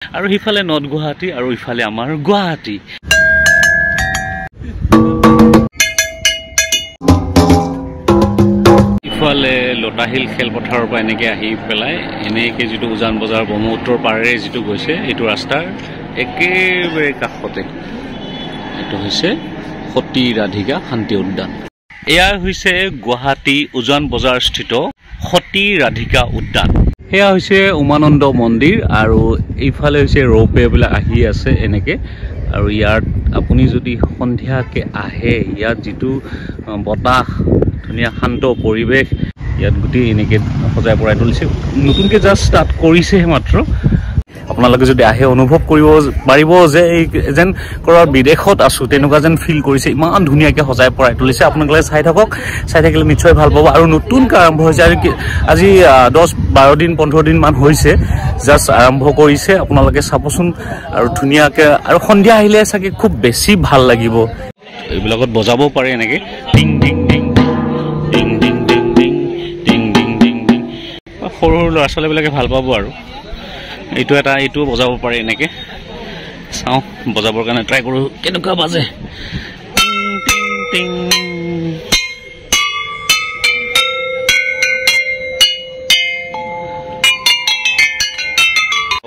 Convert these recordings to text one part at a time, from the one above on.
আৰু হিফালে নৰ্থ গুৱাহাটী আৰু ইফালে আমাৰ গুৱাহাটী ইফালে লতাহিল খেলপথাৰৰ পৰা এনেকৈ আহি পেলাই এনেকৈ যিটো উজান বজাৰ ব্ৰহ্মপুত্ৰৰ পাৰেৰে যিটো গৈছে এইটো ৰাস্তাৰ একেবাৰে কাষতে এইটো হৈছে সতী ৰাধিকা শান্তি উদ্যান এয়া হৈছে গুৱাহাটী উজান বজাৰ স্থিত সতী ৰাধিকা উদ্যান এয়া হৈছে উমানন্দ মন্দিৰ আৰু এইফালে হৈছে ৰৌপেবিলাক আহি আছে এনেকৈ আৰু ইয়াত আপুনি যদি সন্ধিয়াকৈ আহে ইয়াত যিটো বতাহ ধুনীয়া শান্ত পৰিৱেশ ইয়াত গোটেই এনেকৈ সজাই পৰাই তুলিছে নতুনকৈ জাষ্ট ষ্টাৰ্ট কৰিছেহে মাত্ৰ আপোনালোকে যদি আহে অনুভৱ কৰিব পাৰিব যে এই যেন ক'ৰবাত বিদেশত আছোঁ তেনেকুৱা যেন ফিল কৰিছে ইমান ধুনীয়াকৈ সজাই পৰাই তুলিছে আপোনালোকে চাই থাকক চাই থাকিলে নিশ্চয় ভাল পাব আৰু নতুনকৈ আৰম্ভ হৈছে আজি 10-12 দিন 15 দিনমান হৈছে জাষ্ট আৰম্ভ কৰিছে আপোনালোকে চাবচোন আৰু ধুনীয়াকৈ আৰু সন্ধিয়া আহিলে চাগে খুব বেছি ভাল লাগিব এইবিলাকত বজাব পাৰে এনেকৈ টিং টিং টিং টিং টিং টিং টিং টিং টিং টিং টিং সৰু সৰু ল'ৰা ছোৱালীবিলাকে ভাল পাব আৰু এইটো বজাব পাৰে এনেকৈ চাওঁ বজাবৰ কাৰণে ট্ৰাই কৰোঁ কেনেকুৱা বাজে টিং টিং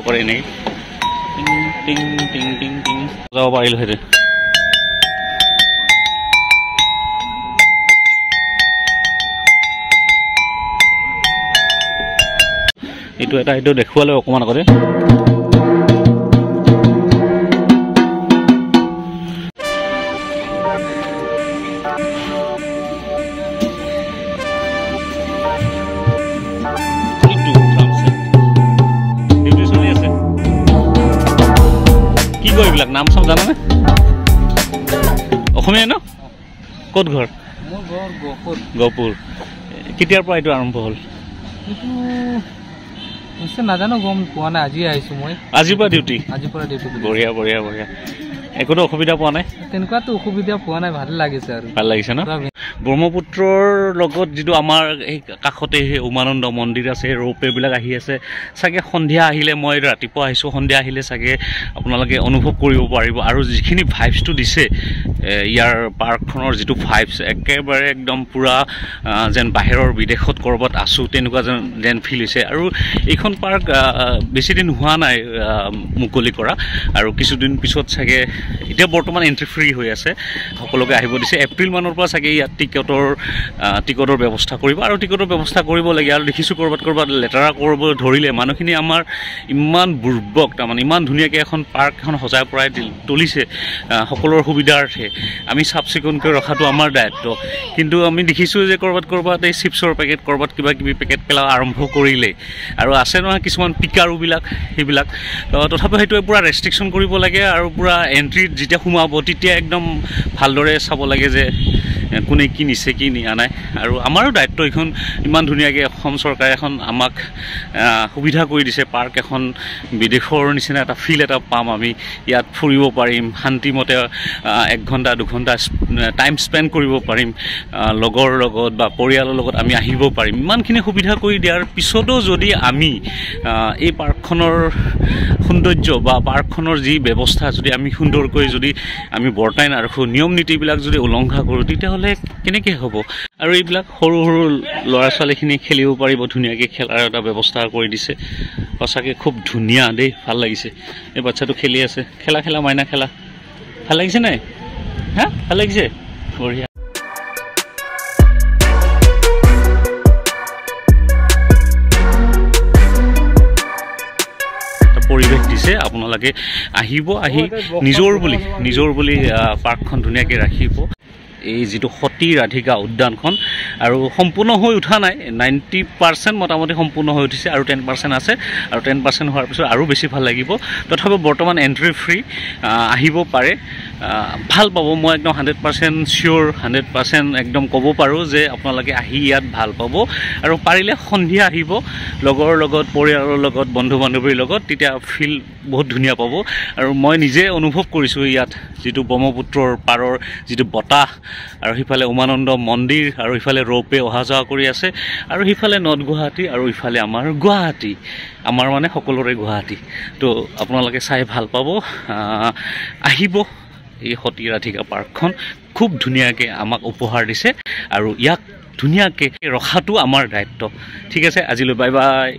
কৰে এনেকৈ টিং টিং টিং টিং বজাব পাৰিলোহেঁতেন এইটো দেখুৱালে অকণমান আগতে কি কয় এইবিলাক নাম চাম জানানে অসমীয়া ন ক'ত ঘৰ গহপুৰ কেতিয়াৰ পৰা এইটো আৰম্ভ হ'ল নাজানো গম পোৱা নাই আজি আহিছো মই আজিৰ পৰা ডিউটি বঢ়িয়া বঢ়িয়া বঢ়িয়া একোতো অসুবিধা পোৱা নাই তেনেকুৱাতো অসুবিধা পোৱা নাই ভাল লাগিছে আৰু ভাল লাগিছে ন ব্ৰহ্মপুত্ৰৰ লগত যিটো আমাৰ এই কাষতে উমানন্দ মন্দিৰ আছে ৰৌপেবিলাক আহি আছে চাগে সন্ধিয়া আহিলে মই ৰাতিপুৱা আহিছোঁ সন্ধিয়া আহিলে চাগে আপোনালোকে অনুভৱ কৰিব পাৰিব আৰু যিখিনি ভাইবছটো দিছে ইয়াৰ পাৰ্কখনৰ যিটো ভাইবছ একেবাৰে একদম পূৰা যেন বাহিৰৰ বিদেশত ক'ৰবাত আছোঁ তেনেকুৱা যেন ফিল হৈছে আৰু এইখন পাৰ্ক বেছিদিন হোৱা নাই মুকলি কৰা আৰু কিছুদিন পিছত চাগে এতিয়া বৰ্তমান এণ্ট্ৰি ফ্ৰী হৈ আছে সকলোকে আহিব দিছে এপ্ৰিল মানৰ পৰা চাগে ইয়াত টিকটৰ ব্যৱস্থা কৰিব আৰু টিকটৰ ব্যৱস্থা কৰিব লাগে আৰু দেখিছোঁ ক'ৰবাত লেতেৰা কৰিব ধৰিলে মানুহখিনি আমাৰ ইমান বুৰ্বক তাৰমানে ইমান ধুনীয়াকৈ এখন পাৰ্ক এখন সজাই পৰাই তুলিছে সকলোৰে সুবিধাৰ্থে আমি চাফ চিকুণকৈ ৰখাটো আমাৰ দায়িত্ব কিন্তু আমি দেখিছোঁ যে ক'ৰবাত এই চিপছৰ পেকেট ক'ৰবাত কিবা কিবি পেকেট পেলোৱা আৰম্ভ কৰিলে আৰু আছে নহয় কিছুমান পিকাৰুবিলাক সেইবিলাক তথাপিও সেইটোৱে পূৰা ৰেষ্ট্ৰিকশ্যন কৰিব লাগে আৰু পূৰা এণ্ট্ৰিত যেতিয়া সোমাব তেতিয়া একদম ভালদৰে চাব লাগে যে কোনে কি নিছে কি নিয়া নাই আৰু আমাৰো দায়িত্ব এইখন ইমান ধুনীয়াকৈ অসম চৰকাৰে এখন আমাক সুবিধা কৰি দিছে পাৰ্ক এখন বিদেশৰ নিচিনা এটা ফিল এটা পাম আমি ইয়াত ফুৰিব পাৰিম শান্তিমতে 1 ঘণ্টা 2 ঘণ্টা টাইম স্পেণ্ড কৰিব পাৰিম লগৰ লগত বা পৰিয়ালৰ লগত আমি আহিব পাৰিম ইমানখিনি সুবিধা কৰি দিয়াৰ পিছতো যদি আমি এই পাৰ্কখনৰ সৌন্দৰ্য বা পাৰ্কখনৰ যি ব্যৱস্থা যদি আমি সুন্দৰকৈ যদি আমি বৰ্তাই নাৰাখোঁ নিয়ম নীতিবিলাক যদি উলংঘা কৰোঁ তেতিয়াহ'লে কেনেকৈ হ'ব আৰু এইবিলাক সৰু সৰু ল'ৰা ছোৱালীখিনি খেলিব পাৰিব ধুনীয়াকৈ খেলাৰ এটা ব্যৱস্থা কৰি দিছে সঁচাকৈ খুব ধুনীয়া দেই ভাল লাগিছে এই বাচ্চাটো খেলি আছে খেলা মাইনা খেলা ভাল লাগিছে নাই হা ভাল লাগিছে বঢ়িয়া পৰিৱেশ দিছে আপোনালোকে আহিব আহি নিজৰ বুলি পাৰ্কখন ধুনীয়াকৈ ৰাখিব এই যিটো সতী ৰাধিকা উদ্যানখন আৰু সম্পূৰ্ণ হৈ উঠা নাই 90% মোটামুটি সম্পূৰ্ণ হৈ উঠিছে আৰু 10% আছে আৰু 10% হোৱাৰ পিছত আৰু বেছি ভাল লাগিব তথাপিও বৰ্তমান এণ্ট্ৰি ফ্ৰী আহিব পাৰে ভাল পাব মই একদম 100% চিয়'ৰ 100% একদম ক'ব পাৰোঁ যে আপোনালোকে আহি ইয়াত ভাল পাব আৰু পাৰিলে সন্ধিয়া আহিব লগৰ লগত পৰিয়ালৰ লগত বন্ধু বান্ধৱীৰ লগত তেতিয়া ফিল বহুত ধুনীয়া পাব আৰু মই নিজে অনুভৱ কৰিছোঁ ইয়াত যিটো ব্ৰহ্মপুত্ৰৰ পাৰৰ যিটো বতাহ আৰু সিফালে উমানন্দ মন্দিৰ আৰু ইফালে ৰৌপে অহা যোৱা কৰি আছে আৰু সিফালে নৰ্থ গুৱাহাটী আৰু ইফালে আমাৰ গুৱাহাটী আমাৰ মানে সকলোৰে গুৱাহাটী তো আপোনালোকে চাই ভাল পাব আহিব এই সতী ৰাধিকা পাৰ্কখন খুব ধুনীয়াকৈ আমাক উপহাৰ দিছে আৰু ইয়াক ধুনীয়াকৈ ৰখাটো আমাৰ দায়িত্ব ঠিক আছে আজিলৈ বাই বাই